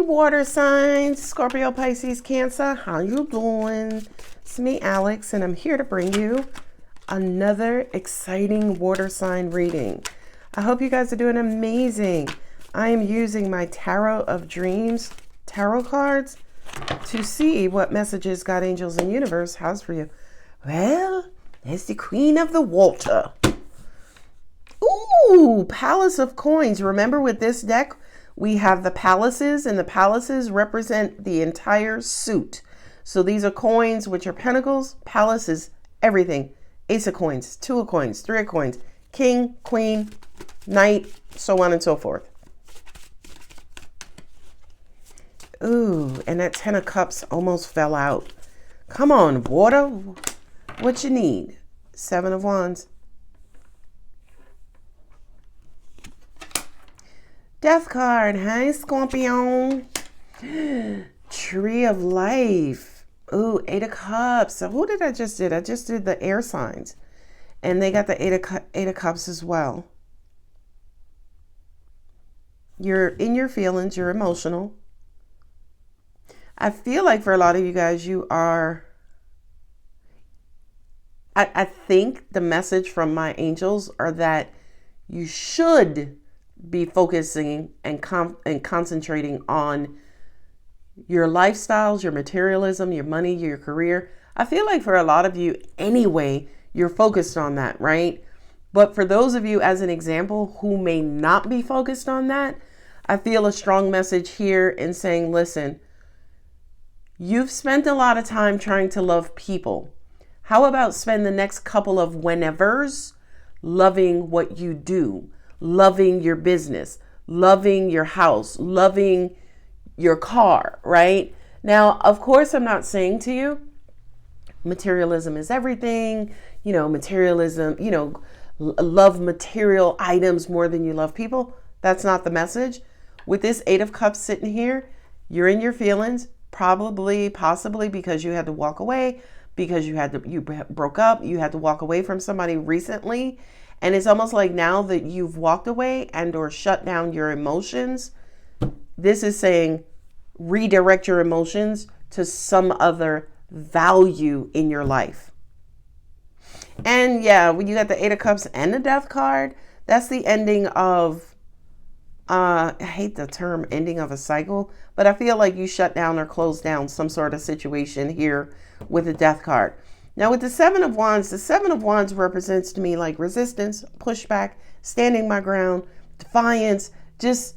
water signs, Scorpio, Pisces, Cancer. How you doing? It's me, Alex, and I'm here to bring you another exciting water sign reading. I hope you guys are doing amazing. I am using my Tarot of Dreams tarot cards to see what messages God, angels, and universe has for you. Well, there's the Queen of the Water. Ooh, Palace of Coins. Remember, with this deck, we have the palaces, and the palaces represent the entire suit. So these are coins, which are pentacles. Palace is everything. Ace of coins, two of coins, three of coins, king, queen, knight, so on and so forth. Ooh, and that 10 of cups almost fell out. Come on, water. What you need? 7 of wands. Death card. Hi, Scorpio. Tree of life. Ooh, 8 of cups. So who did I just did? I just did the air signs. And they got the 8 of cups as well. You're in your feelings. You're emotional. I feel like for a lot of you guys, you are... I think the message from my angels are that you should be focusing and concentrating on your lifestyles, your materialism, your money, your career. I feel like for a lot of you anyway, you're focused on that, right? But for those of you, as an example, who may not be focused on that, I feel a strong message here in saying, listen, you've spent a lot of time trying to love people. How about spend the next couple of whenevers loving what you do, loving your business, loving your house, loving your car, right? Now, of course, I'm not saying to you, materialism is everything, materialism, love material items more than you love people. That's not the message. With this 8 of cups sitting here, you're in your feelings, possibly because you had to walk away, because you broke up, you had to walk away from somebody recently. And it's almost like now that you've walked away and or shut down your emotions, this is saying redirect your emotions to some other value in your life. And yeah, when you got the 8 of cups and the death card, that's the ending of, I hate the term ending of a cycle, but I feel like you shut down or closed down some sort of situation here with the death card. Now with the 7 of wands, the 7 of wands represents to me like resistance, pushback, standing my ground, defiance, just,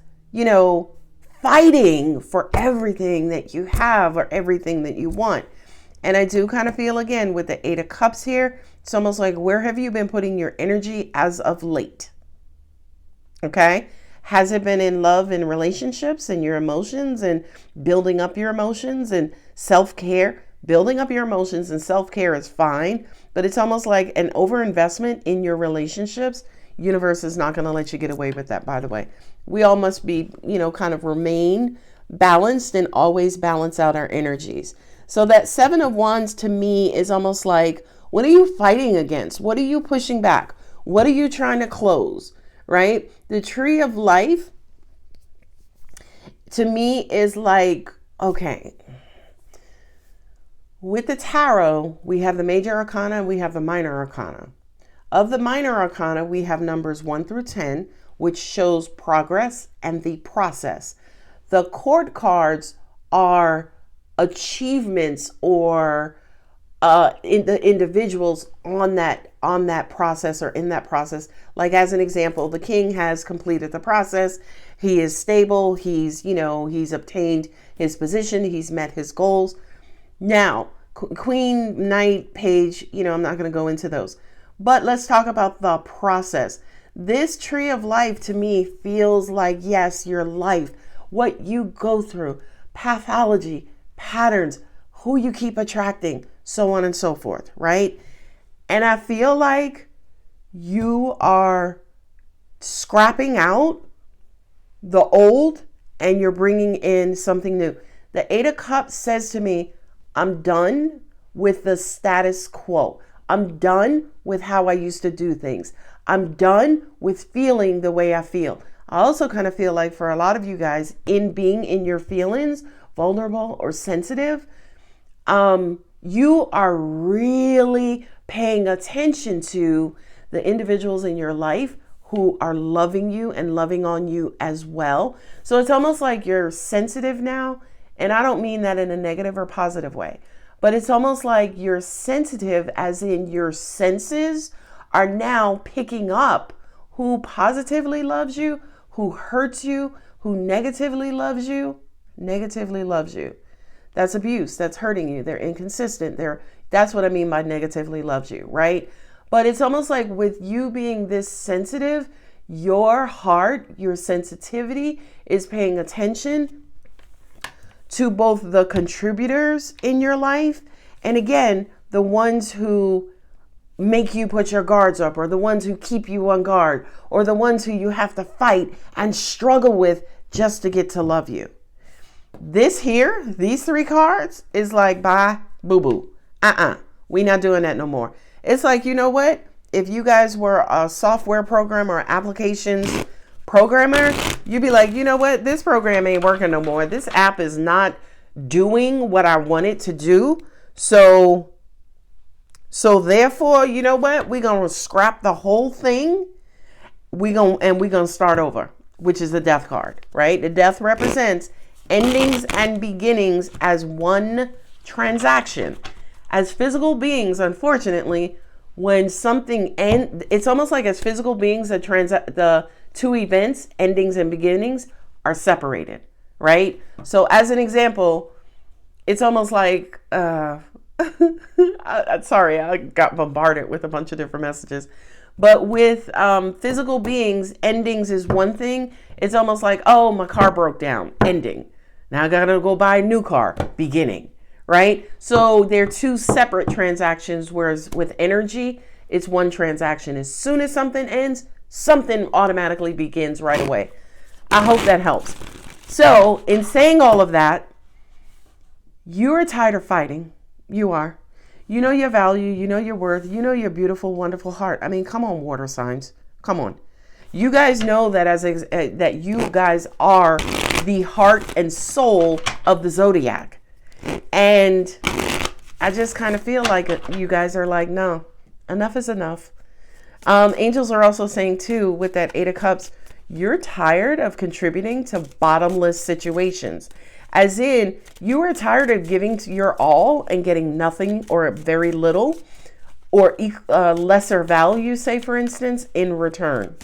fighting for everything that you have or everything that you want. And I do kind of feel, again, with the 8 of cups here, it's almost like, where have you been putting your energy as of late? Okay. Has it been in love and relationships and your emotions and building up your emotions and self-care? Building up your emotions and self-care is fine, but it's almost like an overinvestment in your relationships. Universe is not going to let you get away with that, by the way. We all must be, kind of remain balanced and always balance out our energies. So that 7 of wands to me is almost like, what are you fighting against? What are you pushing back? What are you trying to close, right? The tree of life to me is like, okay, with the tarot, we have the major arcana and we have the minor arcana. Of the minor arcana, we have numbers 1 through 10, which shows progress and the process. The court cards are achievements or in the individuals on that process or in that process. Like as an example, the king has completed the process. He is stable. He's obtained his position. He's met his goals. Now, queen, knight, page, I'm not going to go into those. But let's talk about the process. This tree of life to me feels like, yes, your life, what you go through, pathology, patterns, who you keep attracting, so on and so forth, right? And I feel like you are scrapping out the old and you're bringing in something new. The 8 of cups says to me, I'm done with the status quo. I'm done with how I used to do things. I'm done with feeling the way I feel. I also kind of feel like for a lot of you guys, in being in your feelings, vulnerable or sensitive, you are really paying attention to the individuals in your life who are loving you and loving on you as well. So it's almost like you're sensitive now. And I don't mean that in a negative or positive way, but it's almost like you're sensitive as in your senses are now picking up who positively loves you, who hurts you, who negatively loves you. That's abuse. That's hurting you. They're inconsistent. That's what I mean by negatively loves you, right? But it's almost like with you being this sensitive, your heart, your sensitivity is paying attention to both the contributors in your life and, again, the ones who make you put your guards up, or the ones who keep you on guard, or the ones who you have to fight and struggle with just to get to love you. This here, these 3 cards is like, bye, boo-boo. We not doing that no more. It's like, you know what? If you guys were a software programmer or applications programmer, you'd be like, you know what? This program ain't working no more. This app is not doing what I want it to do. So therefore, you know what? We're going to scrap the whole thing. We're going to start over, which is the death card, right? The death represents endings and beginnings as one transaction. As physical beings, unfortunately, when something ends, it's almost like as physical beings, the 2 events, endings and beginnings, are separated, right? So as an example, it's almost like, sorry, I got bombarded with a bunch of different messages. But with physical beings, endings is one thing. It's almost like, oh, my car broke down, ending. Now I gotta go buy a new car, beginning, right? So they're 2 separate transactions, whereas with energy, it's one transaction. As soon as something ends, something automatically begins right away. I hope that helps. So in saying all of that, you're tired of fighting. You are. You know your value. You know your worth. You know your beautiful, wonderful heart. I mean, come on, water signs. Come on. You guys know that that you guys are the heart and soul of the zodiac. And I just kind of feel like you guys are like, no, enough is enough. Angels are also saying too, with that 8 of Cups, you're tired of contributing to bottomless situations. As in, you are tired of giving your all and getting nothing or very little or lesser value, say for instance, in return.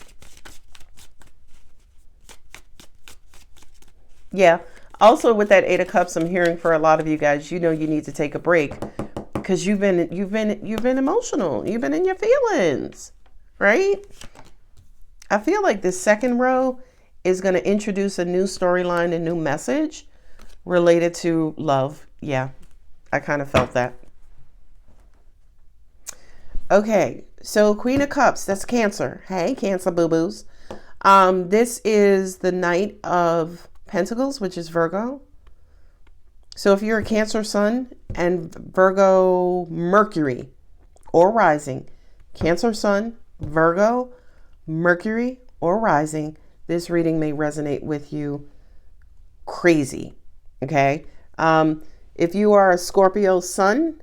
Yeah. Also with that 8 of Cups, I'm hearing for a lot of you guys, you know, you need to take a break because you've been emotional. You've been in your feelings, right? I feel like this second row is going to introduce a new storyline, a new message related to love. Yeah, I kind of felt that. Okay, so Queen of Cups, that's Cancer. Hey, Cancer boo-boos. This is the Knight of Pentacles, which is Virgo. So if you're a Cancer sun and Virgo Mercury or rising, Cancer sun, Virgo, Mercury or rising, this reading may resonate with you crazy. Okay. If you are a Scorpio sun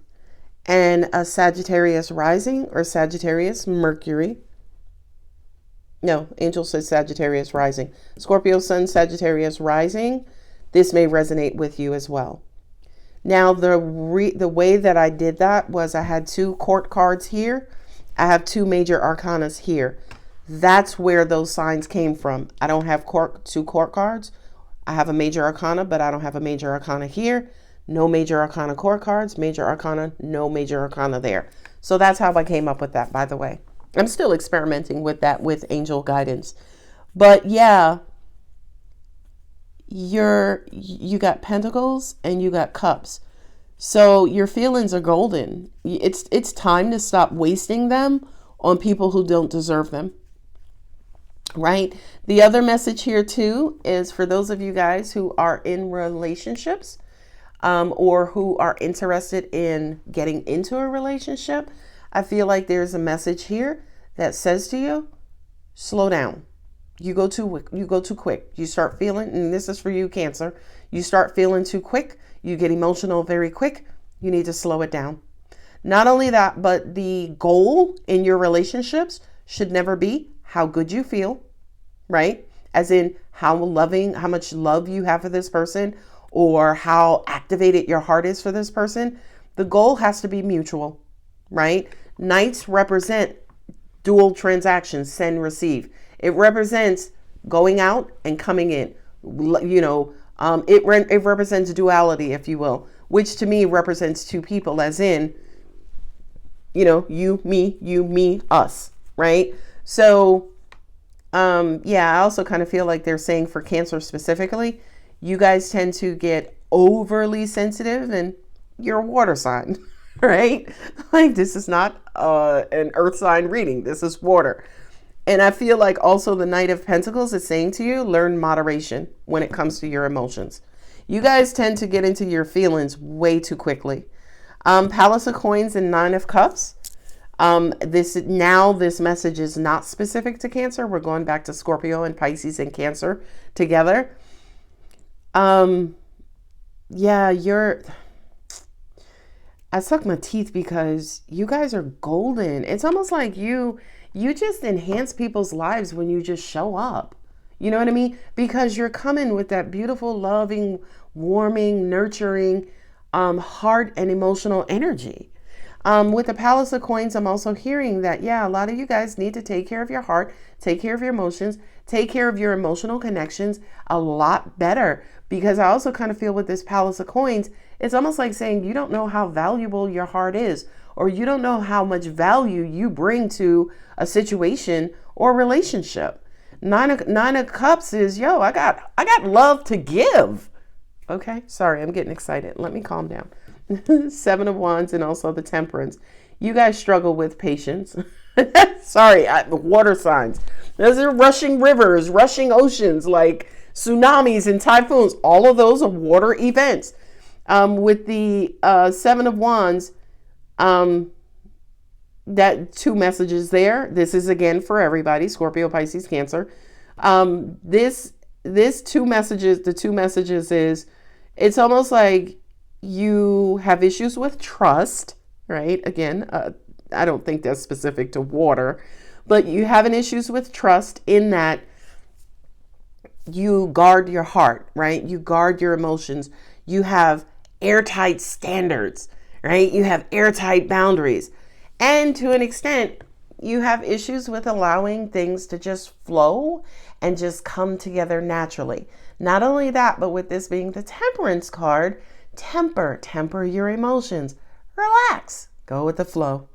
and a Sagittarius rising or Sagittarius Mercury, no, Angel says Sagittarius rising, Scorpio sun, Sagittarius rising, this may resonate with you as well. Now, the way that I did that was I had 2 court cards here. I have 2 major arcanas here. That's where those signs came from. I don't have 2 court cards. I have a major arcana, but I don't have a major arcana here. No major arcana court cards, major arcana, no major arcana there. So that's how I came up with that, by the way. I'm still experimenting with that with angel guidance. But yeah, you got pentacles and you got cups. So your feelings are golden. It's time to stop wasting them on people who don't deserve them. Right? The other message here too is for those of you guys who are in relationships or who are interested in getting into a relationship. I feel like there's a message here that says to you, slow down. You go too quick. You start feeling, and this is for you, Cancer. You start feeling too quick. You get emotional very quick. You need to slow it down. Not only that, but the goal in your relationships should never be how good you feel, right? As in how much love you have for this person, or how activated your heart is for this person. The goal has to be mutual, right? Knights represent dual transactions, send, receive. It represents going out and coming in. It represents duality, if you will, which to me represents two people, as in, you, me, us, right? So, I also kind of feel like they're saying for Cancer specifically, you guys tend to get overly sensitive, and you're a water sign, right? Like, this is not an earth sign reading. This is water. And I feel like also the Knight of Pentacles is saying to you, learn moderation when it comes to your emotions. You guys tend to get into your feelings way too quickly. Palace of Coins and Nine of Cups. This message is not specific to Cancer. We're going back to Scorpio and Pisces and Cancer together. I suck my teeth because you guys are golden. It's almost like you just enhance people's lives when you just show up. You know what I mean? Because you're coming with that beautiful, loving, warming, nurturing, heart and emotional energy. With the Palace of Coins, I'm also hearing that, a lot of you guys need to take care of your heart, take care of your emotions, take care of your emotional connections a lot better. Because I also kind of feel with this Palace of Coins, it's almost like saying you don't know how valuable your heart is, or you don't know how much value you bring to a situation or relationship. Nine of Cups is, I got love to give. Okay, sorry, I'm getting excited. Let me calm down. Seven of Wands and also the Temperance. You guys struggle with patience. Sorry, water signs. Those are rushing rivers, rushing oceans, like tsunamis and typhoons. All of those are water events. With the Seven of Wands, that two messages there. This is again for everybody, Scorpio, Pisces, Cancer. This two messages, the two messages is, it's almost like you have issues with trust, right? Again, I don't think that's specific to water, but you have an issues with trust in that you guard your heart, right? You guard your emotions. You have airtight standards, right? You have airtight boundaries. And to an extent, you have issues with allowing things to just flow and just come together naturally. Not only that, but with this being the Temperance card, temper your emotions, relax, go with the flow.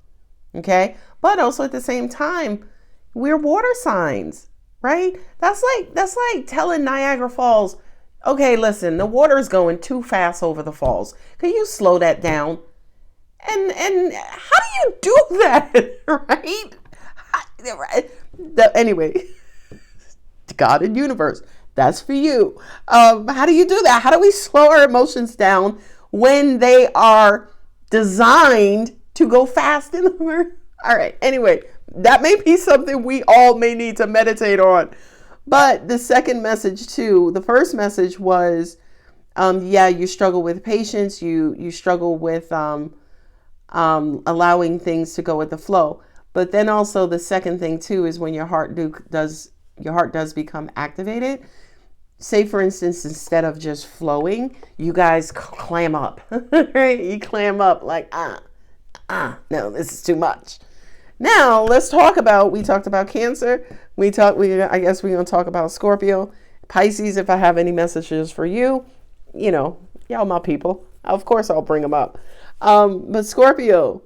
Okay. But also at the same time, we're water signs, right? That's like telling Niagara Falls, okay, listen, the water is going too fast over the falls. Can you slow that down? And how do you do that, right? Anyway, God and universe, that's for you. How do you do that? How do we slow our emotions down when they are designed to go fast in the river? All right. Anyway, that may be something we all may need to meditate on. But the second message too, the first message was, you struggle with patience. You struggle with allowing things to go with the flow. But then also the second thing too is when your heart does become activated. Say for instance, instead of just flowing, you guys clam up, right? You clam up like, no, this is too much. Now let's talk about, we talked about Cancer. I guess we're going to talk about Scorpio, Pisces. If I have any messages for you, y'all my people, of course I'll bring them up. But Scorpio,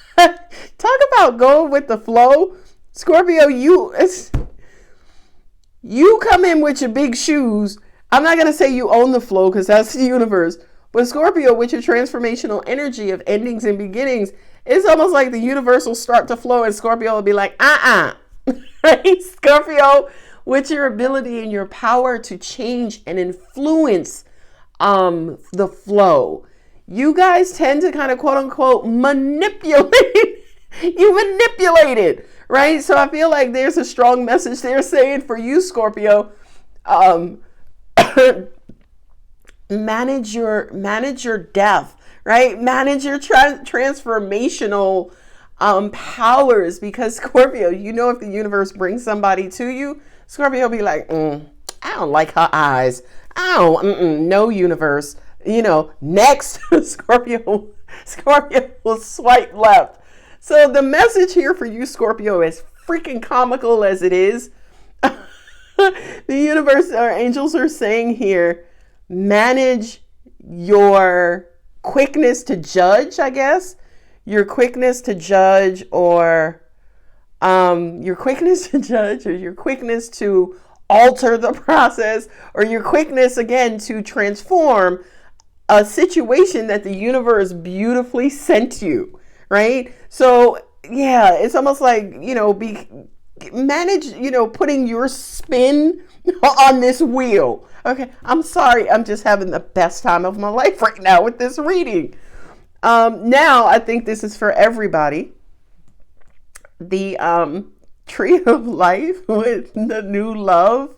talk about going with the flow. Scorpio, you come in with your big shoes. I'm not going to say you own the flow because that's the universe. But Scorpio, with your transformational energy of endings and beginnings, it's almost like the universe will start to flow and Scorpio will be like, right? Scorpio, with your ability and your power to change and influence the flow. You guys tend to kind of quote unquote manipulate. You manipulate it, right? So I feel like there's a strong message there saying for you, Scorpio, manage your death, right? Manage your transformational powers, because Scorpio, you know, if the universe brings somebody to you, Scorpio will be like, I don't like her eyes. I don't, no universe, you know, next. Scorpio will swipe left. So the message here for you, Scorpio, is freaking comical as it is. The universe, our angels are saying here, manage your quickness to judge, I guess. Your quickness to judge, or your quickness to judge, or your quickness to alter the process, or your quickness, again, to transform a situation that the universe beautifully sent you, right? So, yeah, it's almost like, you know, manage, you know, putting your spin on this wheel. Okay, I'm sorry, I'm just having the best time of my life right now with this reading. Now, I think this is for everybody. The tree of life with the new love.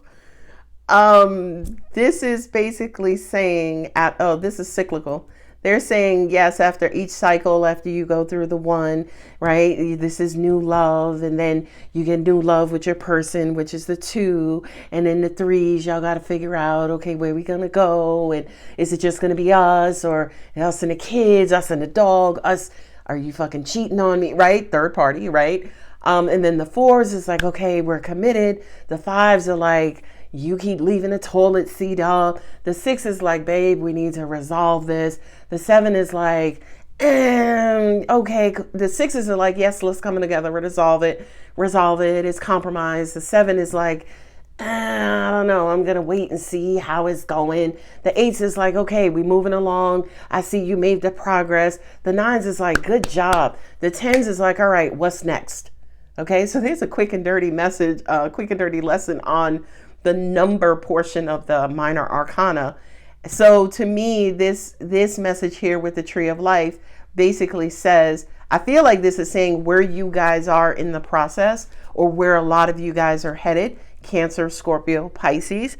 This is basically saying, this is cyclical. They're saying, yes, after each cycle, after you go through the one, right, this is new love. And then you get new love with your person, which is the 2. And then the 3s, y'all got to figure out, okay, where we going to go? And is it just going to be us, or us and the kids, us and the dog, us? Are you fucking cheating on me? Right? Third party, right? And then the 4s is like, okay, we're committed. The 5s are like, you keep leaving the toilet seat up. The 6 is like, babe, we need to resolve this. The 7 is like, okay. The 6s are like, yes, let's come together, resolve it. It's compromise. The 7 is like, I don't know, I'm going to wait and see how it's going. The 8s is like, okay, we moving along. I see you made the progress. The 9s is like, good job. The 10s is like, all right, what's next? Okay, so there's a quick and dirty message, quick and dirty lesson on the number portion of the minor arcana. So to me, this message here with the tree of life basically says, I feel like this is saying where you guys are in the process, or where a lot of you guys are headed. Cancer, Scorpio, Pisces.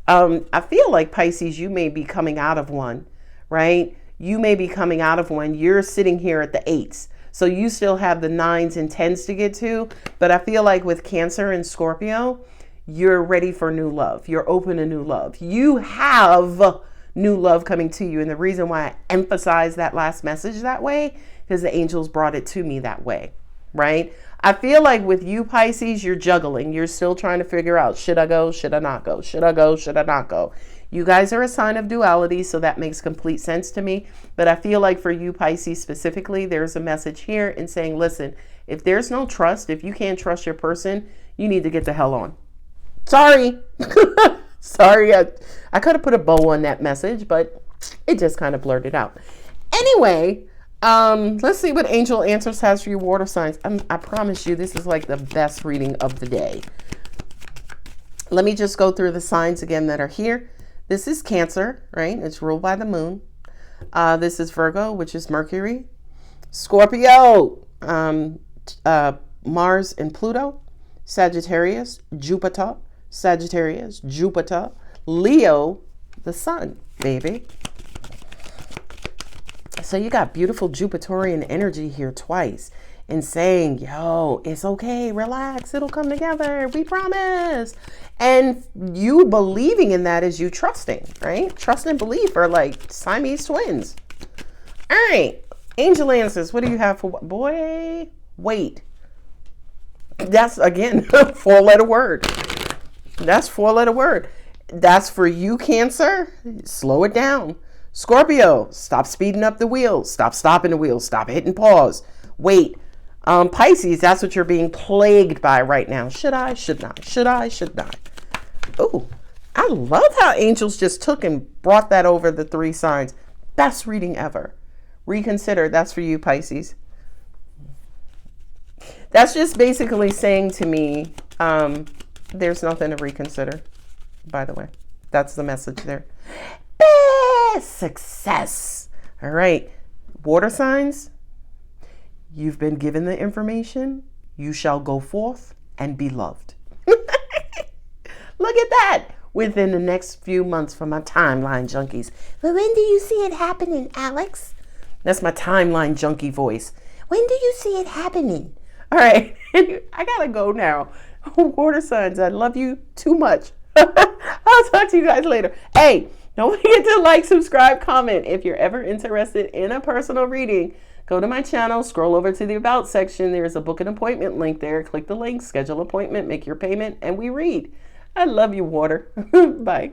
I feel like Pisces, you may be coming out of one, right? You may be coming out of one. You're sitting here at the 8s. So you still have the 9s and 10s to get to. But I feel like with Cancer and Scorpio, you're ready for new love. You're open to new love. You have new love coming to you. And the reason why I emphasize that last message that way, because the angels brought it to me that way, right? I feel like with you, Pisces, you're juggling. You're still trying to figure out, should I go? Should I not go? Should I go? Should I not go? You guys are a sign of duality, so that makes complete sense to me. But I feel like for you, Pisces, specifically, there's a message here in saying, listen, if there's no trust, if you can't trust your person, you need to get the hell on. Sorry. Sorry. I could have put a bow on that message, but it just kind of blurted out. Anyway, let's see what Angel Answers has for you, water signs. I promise you, this is like the best reading of the day. Let me just go through the signs again that are here. This is Cancer, right? It's ruled by the moon. This is Virgo, which is Mercury. Scorpio, Mars and Pluto. Sagittarius, Jupiter. Sagittarius, Jupiter. Leo, the sun, baby. So you got beautiful Jupiterian energy here twice, and saying, yo, it's okay, relax, it'll come together, we promise. And you believing in that is you trusting, right? Trust and belief are like Siamese twins. All right, Angel Answers, what do you have for boy? Wait. That's, again, 4-letter word. That's 4-letter word. That's for you, Cancer. Slow it down. Scorpio, stop speeding up the wheels. Stop stopping the wheels. Stop hitting pause. Wait. Pisces, that's what you're being plagued by right now. Should I? Should not? Should I? Should not? Oh, I love how angels just took and brought that over the 3 signs. Best reading ever. Reconsider. That's for you, Pisces. That's just basically saying to me, there's nothing to reconsider, by the way. That's the message there. Success. All right. Water signs, you've been given the information. you shall go forth and be loved. Look at that. Within the next few months for my timeline junkies. But when do you see it happening, Alex? That's my timeline junkie voice. When do you see it happening? All right. I got to go now. Water signs, I love you too much. I'll talk to you guys later. Hey, don't forget to like, subscribe, comment. If you're ever interested in a personal reading, go to my channel, scroll over to the About section. There's a book an appointment link there. Click the link, schedule an appointment, make your payment, and we read. I love you, water. Bye.